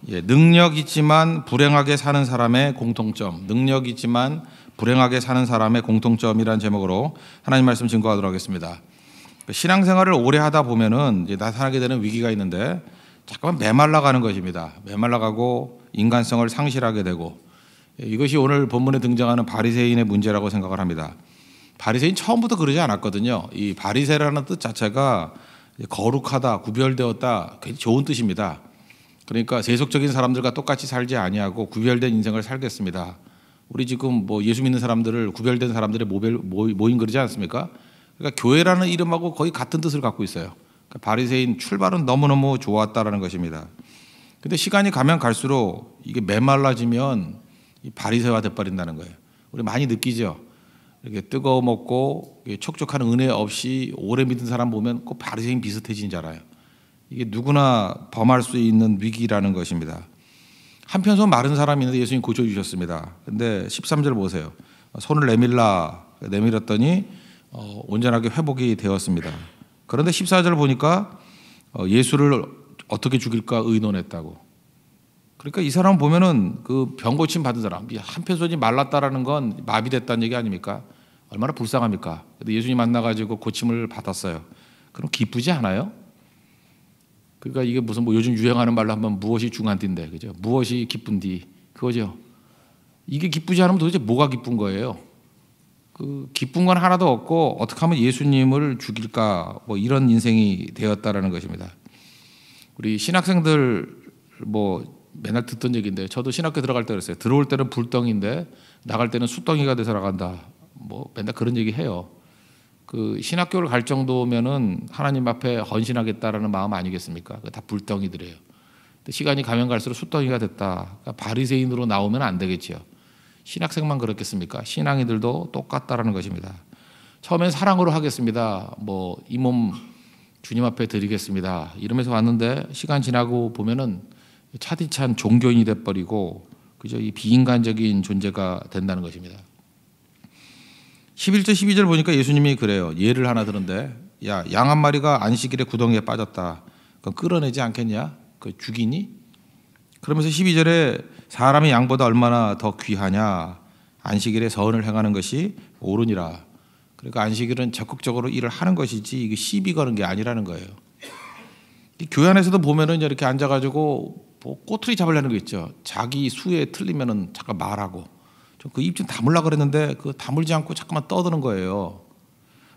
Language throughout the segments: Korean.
능력 있지만 불행하게 사는 사람의 공통점, 능력 있지만 불행하게 사는 사람의 공통점이라는 제목으로 하나님 말씀 증거하도록 하겠습니다. 신앙생활을 오래 하다 보면은 이제 나타나게 되는 위기가 있는데 잠깐만 메말라가는 것입니다. 메말라가고 인간성을 상실하게 되고, 이것이 오늘 본문에 등장하는 바리새인의 문제라고 생각을 합니다. 바리새인 처음부터 그러지 않았거든요. 이 바리새라는 뜻 자체가 거룩하다, 구별되었다, 굉장히 좋은 뜻입니다. 그러니까 세속적인 사람들과 똑같이 살지 아니하고 구별된 인생을 살겠습니다. 우리 지금 뭐 예수 믿는 사람들을 구별된 사람들의 모임 그러지 않습니까? 그러니까 교회라는 이름하고 거의 같은 뜻을 갖고 있어요. 그러니까 바리새인 출발은 너무너무 좋았다라는 것입니다. 근데 시간이 가면 갈수록 이게 메말라지면 이 바리새화 돼버린다는 거예요. 우리 많이 느끼죠. 이렇게 뜨거워 먹고 촉촉한 은혜 없이 오래 믿은 사람 보면 꼭 바리새인 비슷해진 줄 알아요. 이게 누구나 범할 수 있는 위기라는 것입니다. 한편손 마른 사람이 있는데 예수님 고쳐주셨습니다. 근데 13절 보세요. 손을 내밀었더니 온전하게 회복이 되었습니다. 그런데 14절 보니까 예수를 어떻게 죽일까 의논했다고. 그러니까 이 사람 보면은 그 병 고침 받은 사람, 한편손이 말랐다라는 건 마비됐다는 얘기 아닙니까? 얼마나 불쌍합니까? 근데 예수님 만나가지고 고침을 받았어요. 그럼 기쁘지 않아요? 그러니까 이게 무슨 뭐 요즘 유행하는 말로 하면 무엇이 중한디인데, 그죠? 무엇이 기쁜디, 그거죠. 이게 기쁘지 않으면 도대체 뭐가 기쁜 거예요? 그 기쁜 건 하나도 없고 어떻게 하면 예수님을 죽일까, 뭐 이런 인생이 되었다라는 것입니다. 우리 신학생들 뭐 맨날 듣던 얘기인데, 저도 신학교 들어갈 때 그랬어요. 들어올 때는 불덩이인데 나갈 때는 숫덩이가 돼서 나간다. 뭐 맨날 그런 얘기 해요. 그 신학교를 갈 정도면은 하나님 앞에 헌신하겠다라는 마음 아니겠습니까? 다 불덩이들이에요. 근데 시간이 가면 갈수록 숫덩이가 됐다. 그러니까 바리새인으로 나오면 안 되겠지요. 신학생만 그렇겠습니까? 신앙이들도 똑같다라는 것입니다. 처음엔 사랑으로 하겠습니다. 뭐 이 몸 주님 앞에 드리겠습니다. 이러면서 왔는데 시간 지나고 보면은 차디찬 종교인이 돼버리고, 그죠? 이 비인간적인 존재가 된다는 것입니다. 11절 12절 보니까 예수님이 그래요. 예를 하나 드는데, 야, 양 한 마리가 안식일에 구덩이에 빠졌다. 그럼 끌어내지 않겠냐? 그 죽이니? 그러면서 12절에 사람이 양보다 얼마나 더 귀하냐? 안식일에 선을 행하는 것이 옳으니라. 그러니까 안식일은 적극적으로 일을 하는 것이지 이게 시비 거는 게 아니라는 거예요. 교회 안에서도 보면은 이렇게 앉아가지고 뭐 꼬투리 잡으려는 거 있죠. 자기 수에 틀리면은 잠깐 말하고. 그 입 좀 다물라 그랬는데 그 다물지 않고 잠깐만 떠드는 거예요.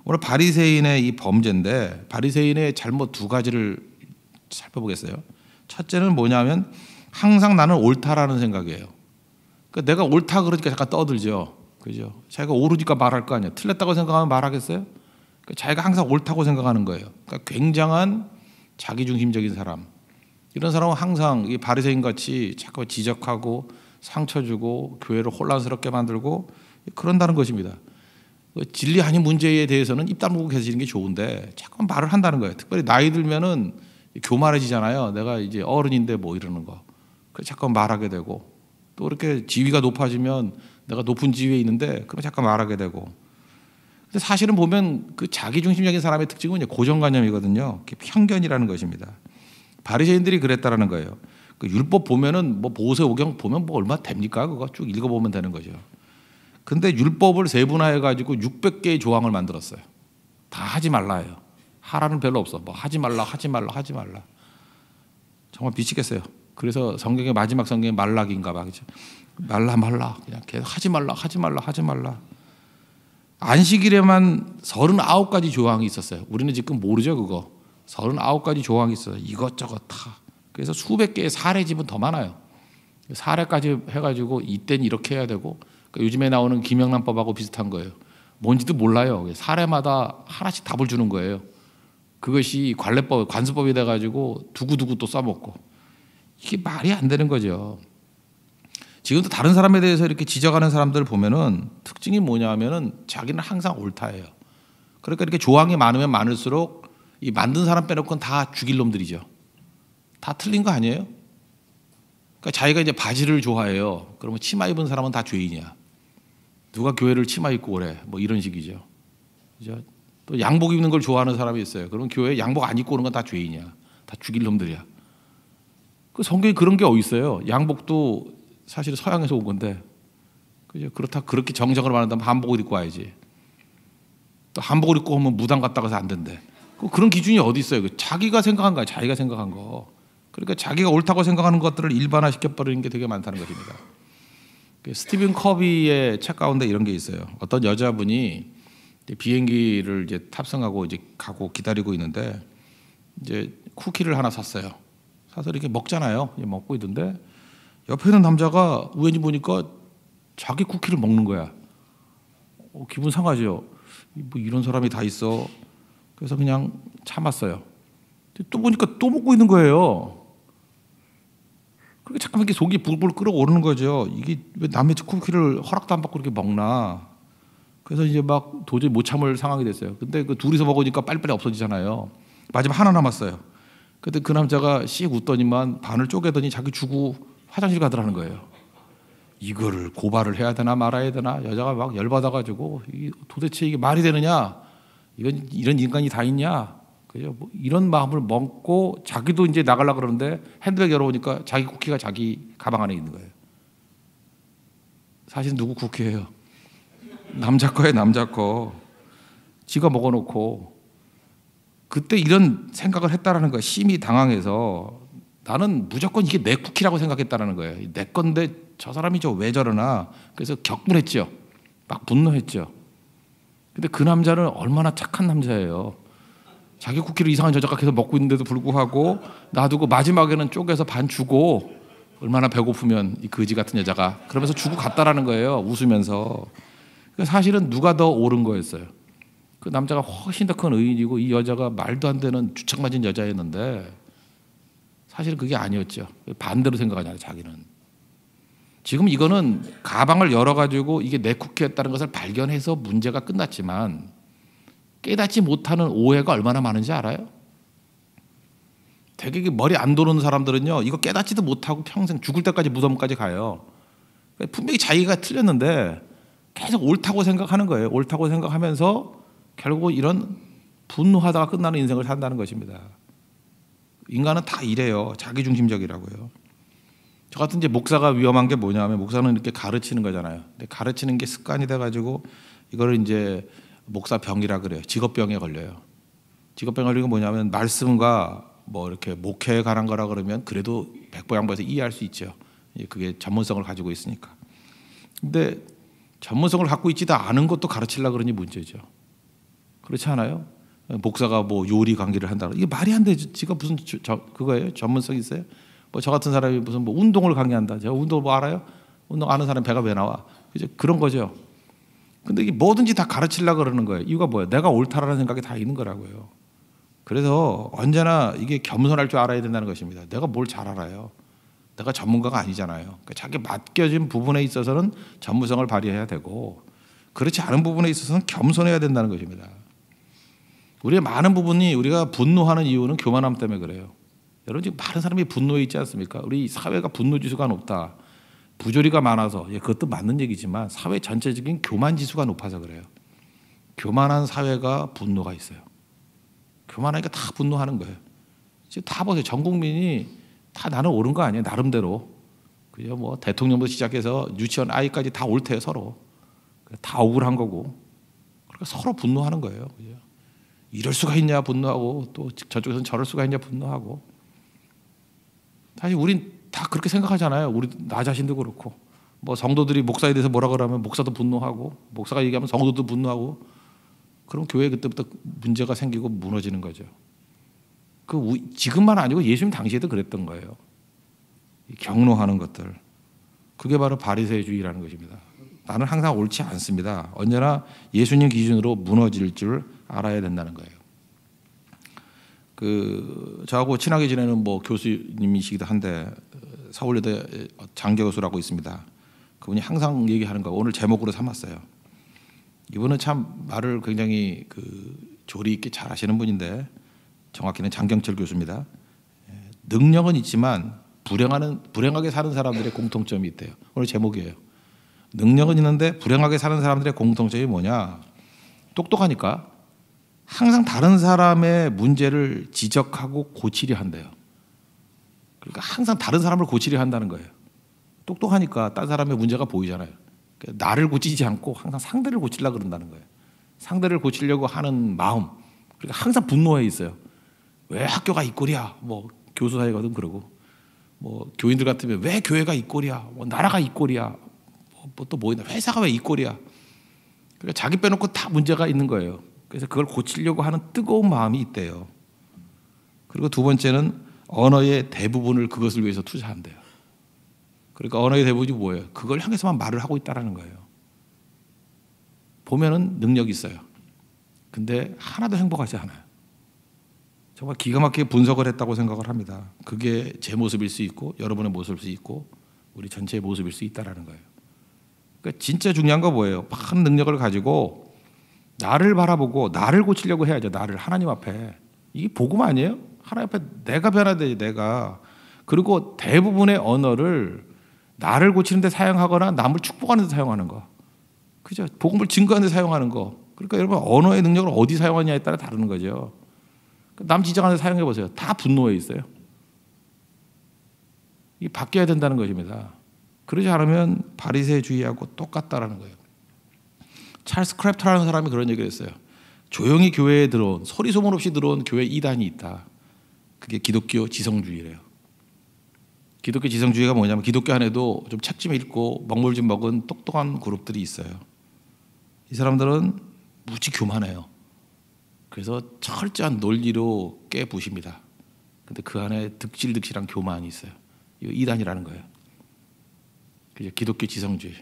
오늘 바리새인의 이 범죄인데, 바리새인의 잘못 두 가지를 살펴보겠어요. 첫째는 뭐냐면 항상 나는 옳다라는 생각이에요. 그러니까 내가 옳다 그러니까 잠깐 떠들죠. 그죠? 자기가 오르니까 말할 거 아니에요. 틀렸다고 생각하면 말하겠어요? 그러니까 자기가 항상 옳다고 생각하는 거예요. 그러니까 굉장한 자기중심적인 사람. 이런 사람은 항상 이 바리새인 같이 자꾸 지적하고 상처 주고 교회를 혼란스럽게 만들고 그런다는 것입니다. 진리 아닌 문제에 대해서는 입 다물고 계시는 게 좋은데 자꾸 말을 한다는 거예요. 특별히 나이 들면은 교만해지잖아요. 내가 이제 어른인데 뭐 이러는 거. 그래서 자꾸 말하게 되고, 또 이렇게 지위가 높아지면 내가 높은 지위에 있는데 그럼 자꾸 말하게 되고. 근데 사실은 보면 그 자기중심적인 사람의 특징은 고정관념이거든요. 편견이라는 것입니다. 바리새인들이 그랬다라는 거예요. 그 율법 보면은 뭐 모세오경 보면 뭐 얼마 됩니까? 그거 쭉 읽어보면 되는 거죠. 근데 율법을 세분화해가지고 600개의 조항을 만들었어요. 다 하지 말라예요. 하라는 별로 없어. 뭐 하지 말라, 하지 말라, 하지 말라. 정말 미치겠어요. 그래서 성경의 마지막 성경이 말락인가 봐, 그죠? 말라 그냥 계속 하지 말라, 하지 말라, 하지 말라. 안식일에만 39가지 조항이 있었어요. 우리는 지금 모르죠, 그거. 39가지 조항이 있어요. 이것저것 다. 그래서 수백 개의 사례집은 더 많아요. 사례까지 해가지고 이때는 이렇게 해야 되고, 그러니까 요즘에 나오는 김영란법하고 비슷한 거예요. 뭔지도 몰라요. 사례마다 하나씩 답을 주는 거예요. 그것이 관례법, 관습법이 돼가지고 두고두고 또 써먹고. 이게 말이 안 되는 거죠. 지금도 다른 사람에 대해서 이렇게 지적하는 사람들을 보면은 특징이 뭐냐면은 자기는 항상 옳다예요. 그러니까 이렇게 조항이 많으면 많을수록 이 만든 사람 빼놓고는 다 죽일 놈들이죠. 다 틀린 거 아니에요? 그러니까 자기가 이제 바지를 좋아해요. 그러면 치마 입은 사람은 다 죄인이야. 누가 교회를 치마 입고 오래? 뭐 이런 식이죠. 그죠? 또 양복 입는 걸 좋아하는 사람이 있어요. 그러면 교회에 양복 안 입고 오는 건 다 죄인이야. 다 죽일 놈들이야. 그 성경에 그런 게 어디 있어요? 양복도 사실 서양에서 온 건데, 그죠? 그렇다 그렇게 정정을 말한다면 한복을 입고 와야지. 또 한복을 입고 오면 무당 갔다 가서 안 된대. 그런 기준이 어디 있어요? 자기가 생각한 거야, 자기가 생각한 거. 그러니까 자기가 옳다고 생각하는 것들을 일반화시켜 버리는 게 되게 많다는 것입니다. 스티븐 커비의 책 가운데 이런 게 있어요. 어떤 여자분이 비행기를 이제 탑승하고 이제 가고 기다리고 있는데 이제 쿠키를 하나 샀어요. 사서 이렇게 먹잖아요. 먹고 있는데 옆에 있는 남자가 우연히 보니까 자기 쿠키를 먹는 거야. 기분 상하죠. 뭐 이런 사람이 다 있어. 그래서 그냥 참았어요. 또 보니까 또 먹고 있는 거예요. 그러니까 잠깐만 이렇게 속이 불불 끓어오르는 거죠. 이게 왜 남의 쿠키를 허락도 안 받고 이렇게 먹나? 그래서 이제 막 도저히 못 참을 상황이 됐어요. 근데 그 둘이서 먹으니까 빨리빨리 없어지잖아요. 마지막 하나 남았어요. 근데 그 남자가 씩 웃더니만 반을 쪼개더니 자기 주고 화장실 가더라는 거예요. 이거를 고발을 해야 되나 말아야 되나? 여자가 막 열받아가지고 도대체 이게 말이 되느냐? 이런 인간이 다 있냐? 그죠? 뭐 이런 마음을 먹고 자기도 이제 나가려고 그러는데 핸드백 열어보니까 자기 쿠키가 자기 가방 안에 있는 거예요. 사실 누구 쿠키예요? 남자 거예요, 남자 거. 지가 먹어놓고. 그때 이런 생각을 했다라는 거예요. 심히 당황해서 나는 무조건 이게 내 쿠키라고 생각했다라는 거예요. 내 건데 저 사람이 왜 저러나. 그래서 격분했죠. 막 분노했죠. 근데 그 남자는 얼마나 착한 남자예요. 자기 쿠키를 이상한 여자가 계속 먹고 있는데도 불구하고 놔두고 마지막에는 쪼개서 반 주고 얼마나 배고프면 이 거지 같은 여자가 그러면서 주고 갔다라는 거예요. 웃으면서. 사실은 누가 더 옳은 거였어요. 그 남자가 훨씬 더 큰 의인이고 이 여자가 말도 안 되는 주책맞은 여자였는데 사실은 그게 아니었죠. 반대로 생각하잖아요. 자기는. 지금 이거는 가방을 열어가지고 이게 내 쿠키였다는 것을 발견해서 문제가 끝났지만 깨닫지 못하는 오해가 얼마나 많은지 알아요? 되게 머리 안 도는 사람들은요, 이거 깨닫지도 못하고 평생 죽을 때까지 무덤까지 가요. 분명히 자기가 틀렸는데 계속 옳다고 생각하는 거예요. 옳다고 생각하면서 결국 이런 분노하다가 끝나는 인생을 산다는 것입니다. 인간은 다 이래요. 자기중심적이라고요. 저 같은 이제 목사가 위험한 게 뭐냐면 목사는 이렇게 가르치는 거잖아요. 근데 가르치는 게 습관이 돼가지고 이거를 이제 목사병이라 그래요. 직업병에 걸려요. 직업병에 걸리는 게 뭐냐면 말씀과 뭐 이렇게 목회에 관한 거라 그러면 그래도 백보양보해서 이해할 수 있죠. 그게 전문성을 가지고 있으니까. 근데 전문성을 갖고 있지도 않은 것도 가르치려고 그러니 문제죠. 그렇지 않아요? 목사가 뭐 요리 강의를 한다. 이게 말이 안 되죠. 지가 무슨 그거예요? 전문성 있어요? 뭐 저 같은 사람이 무슨 뭐 운동을 강의한다. 제가 운동을 뭐 알아요? 운동 아는 사람 배가 왜 나와? 그죠? 그런 거죠. 근데 이게 뭐든지 다 가르치려고 그러는 거예요. 이유가 뭐예요? 내가 옳다라는 생각이 다 있는 거라고요. 그래서 언제나 이게 겸손할 줄 알아야 된다는 것입니다. 내가 뭘 잘 알아요? 내가 전문가가 아니잖아요. 그러니까 자기 맡겨진 부분에 있어서는 전문성을 발휘해야 되고 그렇지 않은 부분에 있어서는 겸손해야 된다는 것입니다. 우리의 많은 부분이 우리가 분노하는 이유는 교만함 때문에 그래요. 여러분 지금 많은 사람이 분노해 있지 않습니까? 우리 사회가 분노 지수가 높다. 부조리가 많아서 그것도 맞는 얘기지만 사회 전체적인 교만 지수가 높아서 그래요. 교만한 사회가 분노가 있어요. 교만하니까 다 분노하는 거예요. 지금 다 보세요. 전 국민이 다 나는 옳은 거 아니에요. 나름대로. 그죠? 뭐 대통령부터 시작해서 유치원 아이까지 다 옳대요. 서로. 다 억울한 거고. 그러니까 서로 분노하는 거예요. 그죠? 이럴 수가 있냐 분노하고 또 저쪽에서는 저럴 수가 있냐 분노하고. 사실 우린 다 그렇게 생각하잖아요. 우리 나 자신도 그렇고. 뭐 성도들이 목사에 대해서 뭐라 그러면 목사도 분노하고 목사가 얘기하면 성도도 분노하고 그럼 교회에 그때부터 문제가 생기고 무너지는 거죠. 지금만 아니고 예수님 당시에도 그랬던 거예요. 경로하는 것들. 그게 바로 바리새주의라는 것입니다. 나는 항상 옳지 않습니다. 언제나 예수님 기준으로 무너질 줄 알아야 된다는 거예요. 저하고 친하게 지내는 뭐 교수님이시기도 한데 서울여대 장교 교수라고 있습니다. 그분이 항상 얘기하는 거 오늘 제목으로 삼았어요. 이분은 참 말을 굉장히 조리 있게 잘 하시는 분인데 정확히는 장경철 교수입니다. 능력은 있지만 불행하게 사는 사람들의 공통점이 있대요. 오늘 제목이에요. 능력은 있는데 불행하게 사는 사람들의 공통점이 뭐냐? 똑똑하니까 항상 다른 사람의 문제를 지적하고 고치려 한대요. 그러니까 항상 다른 사람을 고치려 한다는 거예요. 똑똑하니까 다른 사람의 문제가 보이잖아요. 그러니까 나를 고치지 않고 항상 상대를 고치려고 그런다는 거예요. 상대를 고치려고 하는 마음. 그러니까 항상 분노해 있어요. 왜 학교가 이 꼴이야? 뭐 교수 사회거든 그러고, 뭐 교인들 같으면 왜 교회가 이 꼴이야? 뭐 나라가 이 꼴이야? 뭐 있나? 회사가 왜 이 꼴이야? 그러니까 자기 빼놓고 다 문제가 있는 거예요. 그래서 그걸 고치려고 하는 뜨거운 마음이 있대요. 그리고 두 번째는 언어의 대부분을 그것을 위해서 투자한대요. 그러니까 언어의 대부분이 뭐예요? 그걸 향해서만 말을 하고 있다는 거예요. 보면은 능력이 있어요. 근데 하나도 행복하지 않아요. 정말 기가 막히게 분석을 했다고 생각을 합니다. 그게 제 모습일 수 있고 여러분의 모습일 수 있고 우리 전체의 모습일 수 있다는 거예요. 그러니까 진짜 중요한 거 뭐예요? 많은 능력을 가지고 나를 바라보고 나를 고치려고 해야죠. 나를 하나님 앞에. 이게 복음 아니에요? 하나님 앞에 내가 변화야 돼. 내가. 그리고 대부분의 언어를 나를 고치는 데 사용하거나 남을 축복하는 데 사용하는 거. 그죠? 복음을 증거하는 데 사용하는 거. 그러니까 여러분 언어의 능력을 어디 사용하냐에 따라 다르는 거죠. 남 지적하는 데 사용해 보세요. 다 분노해 있어요. 이게 바뀌어야 된다는 것입니다. 그러지 않으면 바리새주의하고 똑같다라는 거예요. 찰스 크래프트라는 사람이 그런 얘기를 했어요. 조용히 교회에 들어온, 소리 소문 없이 들어온 교회 이단이 있다. 그게 기독교 지성주의래요. 기독교 지성주의가 뭐냐면 기독교 안에도 좀 책 좀 읽고 먹물 좀 먹은 똑똑한 그룹들이 있어요. 이 사람들은 무지 교만해요. 그래서 철저한 논리로 깨부십니다. 근데 그 안에 득실득실한 교만이 있어요. 이거 이단이라는 거예요. 그죠? 기독교 지성주의.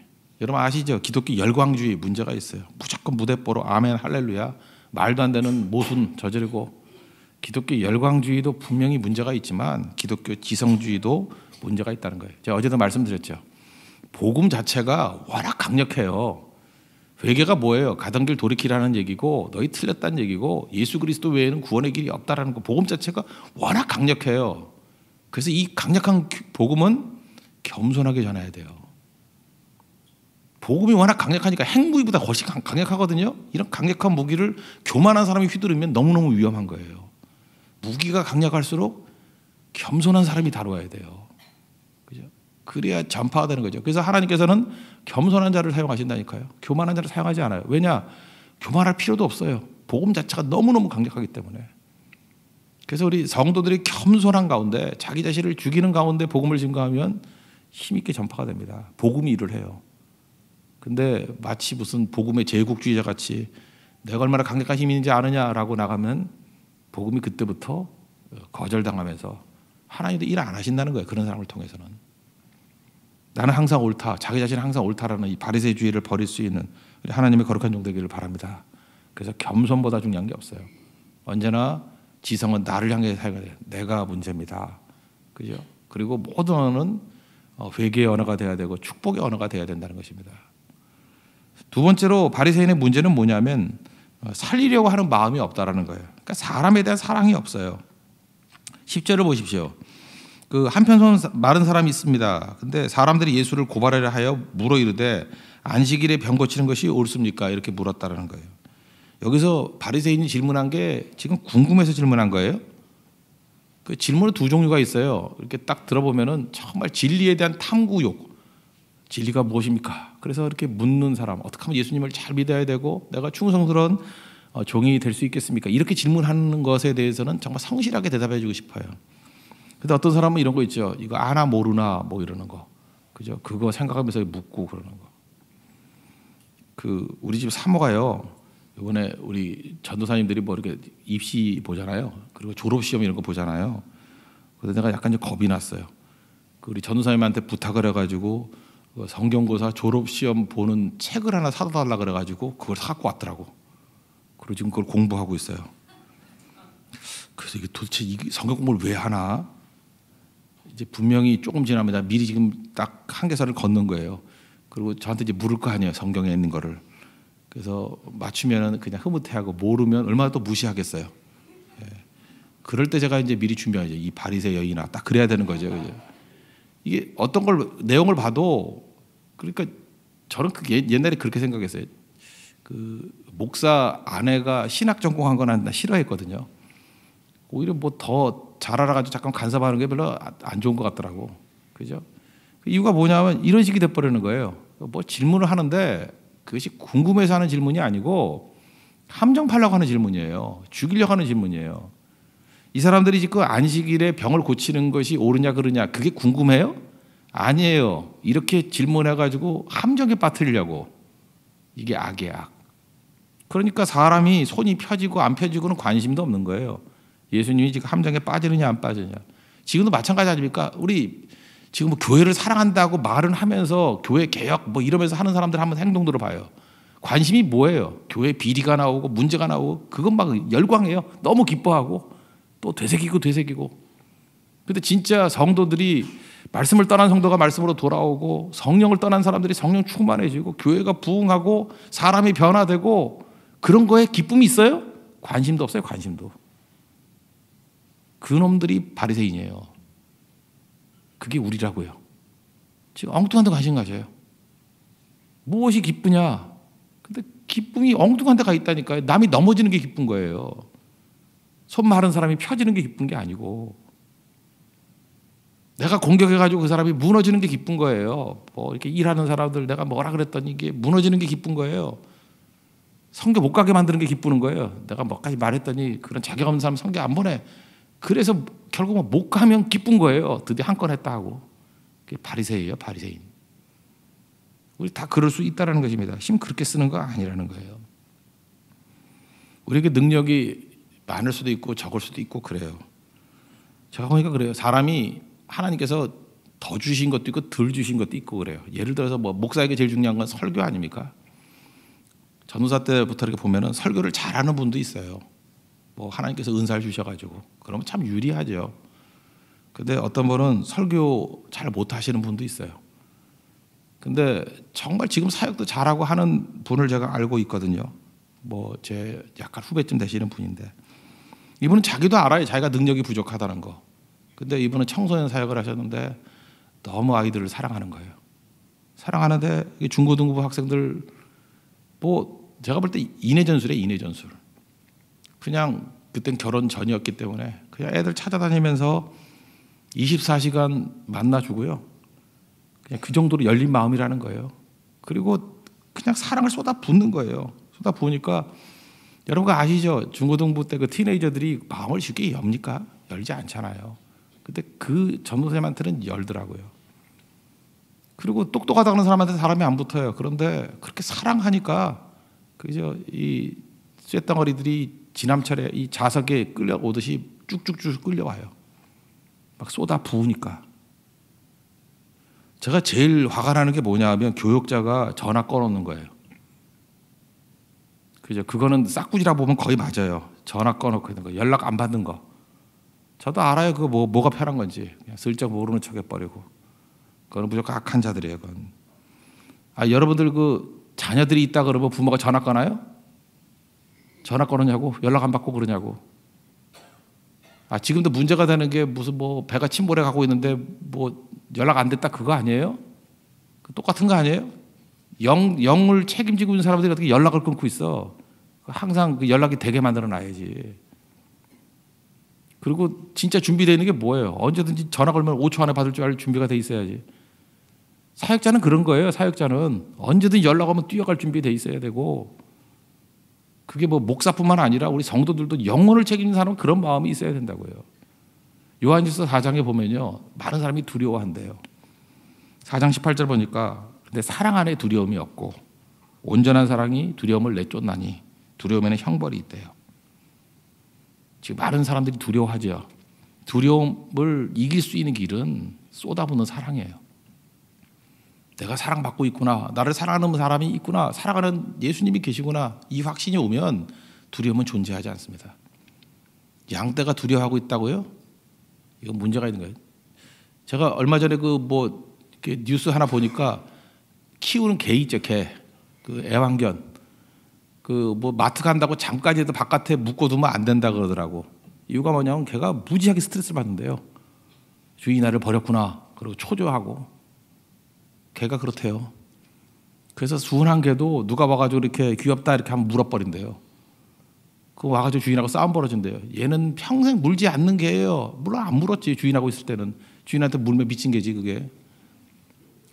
여러분 아시죠? 기독교 열광주의 문제가 있어요. 무조건 무대뽀로 아멘 할렐루야 말도 안 되는 모순 저지르고, 기독교 열광주의도 분명히 문제가 있지만 기독교 지성주의도 문제가 있다는 거예요. 제가 어제도 말씀드렸죠. 복음 자체가 워낙 강력해요. 회개가 뭐예요? 가던 길 돌이키라는 얘기고 너희 틀렸다는 얘기고 예수 그리스도 외에는 구원의 길이 없다라는 거. 복음 자체가 워낙 강력해요. 그래서 이 강력한 복음은 겸손하게 전해야 돼요. 복음이 워낙 강력하니까 핵무기보다 훨씬 강력하거든요. 이런 강력한 무기를 교만한 사람이 휘두르면 너무너무 위험한 거예요. 무기가 강력할수록 겸손한 사람이 다뤄야 돼요. 그죠? 그래야 전파가 되는 거죠. 그래서 하나님께서는 겸손한 자를 사용하신다니까요. 교만한 자를 사용하지 않아요. 왜냐? 교만할 필요도 없어요. 복음 자체가 너무너무 강력하기 때문에. 그래서 우리 성도들이 겸손한 가운데 자기 자신을 죽이는 가운데 복음을 증거하면 힘있게 전파가 됩니다. 복음이 일을 해요. 근데 마치 무슨 복음의 제국주의자 같이 내가 얼마나 강력한 힘이 있는지 아느냐라고 나가면 복음이 그때부터 거절당하면서 하나님도 일 안 하신다는 거예요. 그런 사람을 통해서는. 나는 항상 옳다. 자기 자신은 항상 옳다라는 이 바리새주의를 버릴 수 있는 우리 하나님의 거룩한 종 되기를 바랍니다. 그래서 겸손보다 중요한 게 없어요. 언제나 지성은 나를 향해 사용해야 돼요. 내가 문제입니다. 그죠? 그리고 모든 언어는 회개의 언어가 돼야 되고 축복의 언어가 돼야 된다는 것입니다. 두 번째로 바리새인의 문제는 뭐냐면 살리려고 하는 마음이 없다라는 거예요. 그러니까 사람에 대한 사랑이 없어요. 10절을 보십시오. 그 한편 손 마른 사람이 있습니다. 근데 사람들이 예수를 고발하려 하여 물어 이르되 안식일에 병 고치는 것이 옳습니까? 이렇게 물었다라는 거예요. 여기서 바리새인이 질문한 게 지금 궁금해서 질문한 거예요. 그 질문은 두 종류가 있어요. 이렇게 딱 들어보면은 정말 진리에 대한 탐구욕. 진리가 무엇입니까? 그래서 이렇게 묻는 사람, 어떻게 하면 예수님을 잘 믿어야 되고 내가 충성스러운 종이 될 수 있겠습니까? 이렇게 질문하는 것에 대해서는 정말 성실하게 대답해 주고 싶어요. 근데 어떤 사람은 이런 거 있죠. 이거 아나 모르나 뭐 이러는 거. 그죠? 그거 생각하면서 묻고 그러는 거. 그 우리 집 사모가요. 이번에 우리 전도사님들이 뭐 이렇게 입시 보잖아요. 그리고 졸업 시험 이런 거 보잖아요. 그래서 내가 약간 좀 겁이 났어요. 그 우리 전도사님한테 부탁을 해가지고 성경고사 졸업 시험 보는 책을 하나 사다 달라 그래가지고 그걸 사갖고 왔더라고. 그리고 지금 그걸 공부하고 있어요. 그래서 이게 도대체 성경 공부를 왜 하나? 이제 분명히 조금 지나면 나 미리 지금 딱 한계선을 걷는 거예요. 그리고 저한테 이제 물을 거 아니에요. 성경에 있는 거를. 그래서 맞추면은 그냥 흐뭇해하고 모르면 얼마나 또 무시하겠어요. 예. 그럴 때 제가 이제 미리 준비하죠. 이 바리새 여인아 딱 그래야 되는 거죠. 그죠? 이게 어떤 걸 내용을 봐도 그러니까 저는 옛날에 그렇게 생각했어요. 그 목사 아내가 신학 전공한 건 나 싫어했거든요. 오히려 뭐 더 잘 알아가지고 잠깐 간섭하는 게 별로 안 좋은 것 같더라고. 그죠? 그 이유가 뭐냐면 이런 식이 돼버리는 거예요. 뭐 질문을 하는데 그것이 궁금해서 하는 질문이 아니고 함정 팔려고 하는 질문이에요. 죽이려고 하는 질문이에요. 이 사람들이 지금 안식일에 병을 고치는 것이 옳으냐 그르냐 그게 궁금해요? 아니에요. 이렇게 질문해가지고 함정에 빠뜨리려고. 이게 악이야, 악. 그러니까 사람이 손이 펴지고 안 펴지고는 관심도 없는 거예요. 예수님이 지금 함정에 빠지느냐 안 빠지느냐. 지금도 마찬가지 아닙니까? 우리 지금 뭐 교회를 사랑한다고 말은 하면서 교회 개혁 뭐 이러면서 하는 사람들 한번 행동들을 봐요. 관심이 뭐예요? 교회 비리가 나오고 문제가 나오고 그건 막 열광해요. 너무 기뻐하고 또 되새기고. 근데 진짜 성도들이 말씀을 떠난 성도가 말씀으로 돌아오고 성령을 떠난 사람들이 성령 충만해지고 교회가 부흥하고 사람이 변화되고 그런 거에 기쁨이 있어요? 관심도 없어요. 관심도. 그놈들이 바리새인이에요. 그게 우리라고요. 지금 엉뚱한 데 관심 가져요. 무엇이 기쁘냐? 근데 기쁨이 엉뚱한 데 가 있다니까요. 남이 넘어지는 게 기쁜 거예요. 손 마른 사람이 펴지는 게 기쁜 게 아니고 내가 공격해가지고 그 사람이 무너지는 게 기쁜 거예요. 뭐 이렇게 일하는 사람들 내가 뭐라 그랬더니 이게 무너지는 게 기쁜 거예요. 성교 못 가게 만드는 게 기쁘는 거예요. 내가 뭐까지 말했더니 그런 자격 없는 사람 성교 안 보내. 그래서 결국은 못 가면 기쁜 거예요. 드디어 한 건 했다 하고. 그게 바리새인이에요. 바리새인. 우리 다 그럴 수 있다는 것입니다. 힘 그렇게 쓰는 거 아니라는 거예요. 우리에게 능력이 많을 수도 있고 적을 수도 있고 그래요. 제가 보니까 그래요. 사람이 하나님께서 더 주신 것도 있고 덜 주신 것도 있고 그래요. 예를 들어서 뭐 목사에게 제일 중요한 건 설교 아닙니까? 전도사 때부터 이렇게 보면은 설교를 잘하는 분도 있어요. 뭐 하나님께서 은사를 주셔가지고 그러면 참 유리하죠. 근데 어떤 분은 설교 잘 못하시는 분도 있어요. 근데 정말 지금 사역도 잘하고 하는 분을 제가 알고 있거든요. 뭐 제 약간 후배쯤 되시는 분인데 이분은 자기도 알아요. 자기가 능력이 부족하다는 거. 근데 이분은 청소년 사역을 하셨는데 너무 아이들을 사랑하는 거예요. 사랑하는데 중고등부 학생들 뭐 제가 볼 때 인해전술이에요. 인해전술. 그냥 그땐 결혼 전이었기 때문에 그냥 애들 찾아다니면서 24시간 만나주고요. 그냥 그 정도로 열린 마음이라는 거예요. 그리고 그냥 사랑을 쏟아붓는 거예요. 쏟아부으니까 여러분가 아시죠? 중고등부 때 그 티네이저들이 마음을 쉽게 엽니까? 열지 않잖아요. 근데 그 전도사님한테는 열더라고요. 그리고 똑똑하다는 사람한테 사람이 안 붙어요. 그런데 그렇게 사랑하니까 그죠? 이 쇳덩어리들이 지남철에 이 자석에 끌려오듯이 쭉쭉쭉 끌려와요. 막 쏟아 부으니까. 제가 제일 화가 나는 게 뭐냐 하면 교역자가 전화 꺼놓는 거예요. 그죠? 그거는 싹구지라 보면 거의 맞아요. 전화 꺼놓고 있는 거, 연락 안 받는 거. 저도 알아요. 그거 뭐가 편한 건지. 그냥 슬쩍 모르는 척 해버리고. 그거는 무조건 악한 자들이에요. 그건. 여러분들 그 자녀들이 있다 그러면 부모가 전화 꺼나요? 전화 꺼느냐고? 연락 안 받고 그러냐고? 지금도 문제가 되는 게 무슨 뭐 배가 침몰해 가고 있는데 뭐 연락 안 됐다 그거 아니에요? 똑같은 거 아니에요? 영을 책임지고 있는 사람들이 어떻게 연락을 끊고 있어? 항상 그 연락이 되게 만들어 놔야지. 그리고 진짜 준비되어 있는 게 뭐예요? 언제든지 전화 걸면 5초 안에 받을 줄 알 준비가 돼 있어야지. 사역자는 그런 거예요. 사역자는 언제든지 연락 오면 뛰어갈 준비돼 있어야 되고 그게 뭐 목사뿐만 아니라 우리 성도들도 영혼을 책임지는 사람은 그런 마음이 있어야 된다고요. 요한일서 4장에 보면요. 많은 사람이 두려워한대요. 4장 18절 보니까 근데 사랑 안에 두려움이 없고 온전한 사랑이 두려움을 내쫓나니 두려움에는 형벌이 있대요. 지금 많은 사람들이 두려워하죠. 두려움을 이길 수 있는 길은 쏟아붓는 사랑이에요. 내가 사랑받고 있구나. 나를 사랑하는 사람이 있구나. 사랑하는 예수님이 계시구나. 이 확신이 오면 두려움은 존재하지 않습니다. 양떼가 두려워하고 있다고요? 이건 문제가 있는 거예요. 제가 얼마 전에 뉴스 하나 보니까 키우는 개 있죠, 개. 그 애완견. 마트 간다고 잠깐이라도 바깥에 묶어두면 안 된다 그러더라고. 이유가 뭐냐면 걔가 무지하게 스트레스를 받는데요. 주인이 나를 버렸구나. 그리고 초조하고. 개가 그렇대요. 그래서 순한 개도 누가 와가지고 이렇게 귀엽다 이렇게 하면 물어버린대요. 그 와가지고 주인하고 싸움 벌어진대요. 얘는 평생 물지 않는 개예요. 물론 안 물었지. 주인하고 있을 때는 주인한테 물면 미친 개지 그게.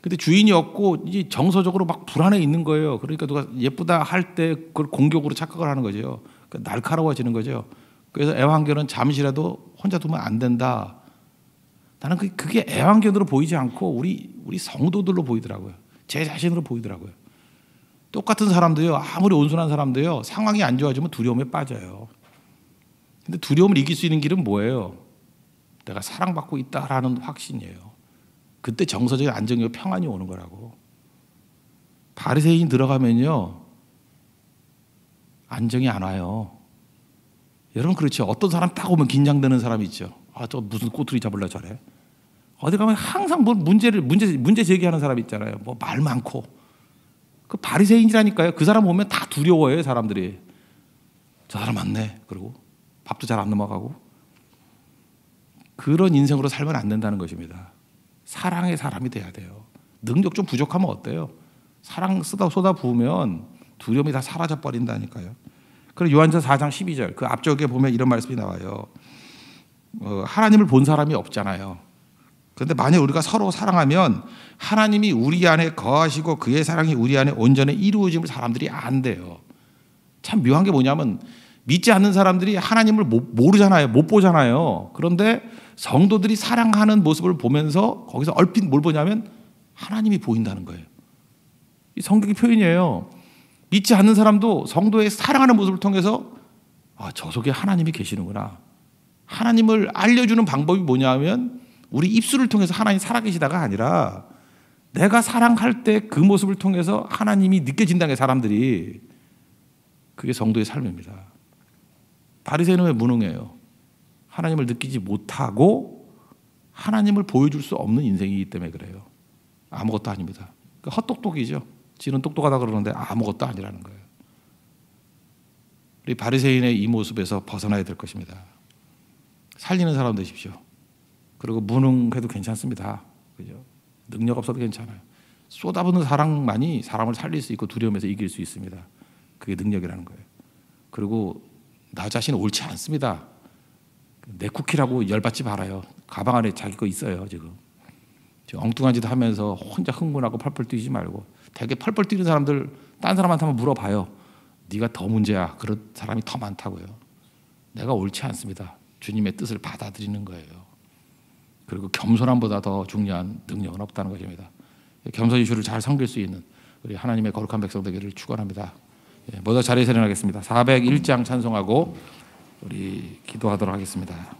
근데 주인이 없고 이제 정서적으로 막 불안해 있는 거예요. 그러니까 누가 예쁘다 할 때 그걸 공격으로 착각을 하는 거죠. 그러니까 날카로워지는 거죠. 그래서 애완견은 잠시라도 혼자 두면 안 된다. 나는 그게 애완견으로 보이지 않고 우리 성도들로 보이더라고요. 제 자신으로 보이더라고요. 똑같은 사람도요, 아무리 온순한 사람도요, 상황이 안 좋아지면 두려움에 빠져요. 근데 두려움을 이길 수 있는 길은 뭐예요? 내가 사랑받고 있다라는 확신이에요. 그때 정서적인 안정이고 평안이 오는 거라고. 바리새인 들어가면요, 안정이 안 와요. 여러분 그렇죠? 어떤 사람 딱 오면 긴장되는 사람 있죠. 아, 저 무슨 꼬투리 잡으려 저래. 어디 가면 항상 뭐 문제 제기하는 사람 있잖아요. 뭐 말 많고. 그 바리새인이라니까요. 그 사람 오면 다 두려워해요, 사람들이. 저 사람 맞네. 그리고 밥도 잘 안 넘어가고. 그런 인생으로 살면 안 된다는 것입니다. 사랑의 사람이 돼야 돼요. 능력 좀 부족하면 어때요? 사랑 쏟아 부으면 두려움이 다 사라져 버린다니까요. 그리고 요한전서 4장 12절 그 앞쪽에 보면 이런 말씀이 나와요. 하나님을 본 사람이 없잖아요. 그런데 만약 우리가 서로 사랑하면 하나님이 우리 안에 거하시고 그의 사랑이 우리 안에 온전히 이루어짐을 사람들이 안대요. 참 묘한 게 뭐냐면 믿지 않는 사람들이 하나님을 모르잖아요. 못 보잖아요. 그런데 성도들이 사랑하는 모습을 보면서 거기서 얼핏 뭘 보냐면 하나님이 보인다는 거예요. 이 성경의 표현이에요. 믿지 않는 사람도 성도의 사랑하는 모습을 통해서 아, 저 속에 하나님이 계시는구나. 하나님을 알려주는 방법이 뭐냐면 우리 입술을 통해서 하나님 살아계시다가 아니라 내가 사랑할 때 그 모습을 통해서 하나님이 느껴진다는 게 사람들이. 그게 성도의 삶입니다. 바리새인은 왜 무능해요? 하나님을 느끼지 못하고 하나님을 보여줄 수 없는 인생이기 때문에 그래요. 아무것도 아닙니다. 헛똑똑이죠. 지는 똑똑하다 그러는데 아무것도 아니라는 거예요. 우리 바리새인의 이 모습에서 벗어나야 될 것입니다. 살리는 사람 되십시오. 그리고 무능해도 괜찮습니다. 그죠? 능력 없어도 괜찮아요. 쏟아붓는 사랑만이 사람을 살릴 수 있고 두려움에서 이길 수 있습니다. 그게 능력이라는 거예요. 그리고 나 자신은 옳지 않습니다. 내 쿠키라고 열받지 말아요. 가방 안에 자기 거 있어요. 지금 엉뚱한 짓 하면서 혼자 흥분하고 펄펄 뛰지 말고 되게 펄펄 뛰는 사람들 딴 사람한테 한번 물어봐요. 네가 더 문제야. 그런 사람이 더 많다고요. 내가 옳지 않습니다. 주님의 뜻을 받아들이는 거예요. 그리고 겸손함보다 더 중요한 능력은 없다는 것입니다. 겸손 이슈를 잘 섬길 수 있는 우리 하나님의 거룩한 백성 되기를 축원합니다. 모두 자리에 일어나겠습니다. 401장 찬송하고 우리 기도하도록 하겠습니다.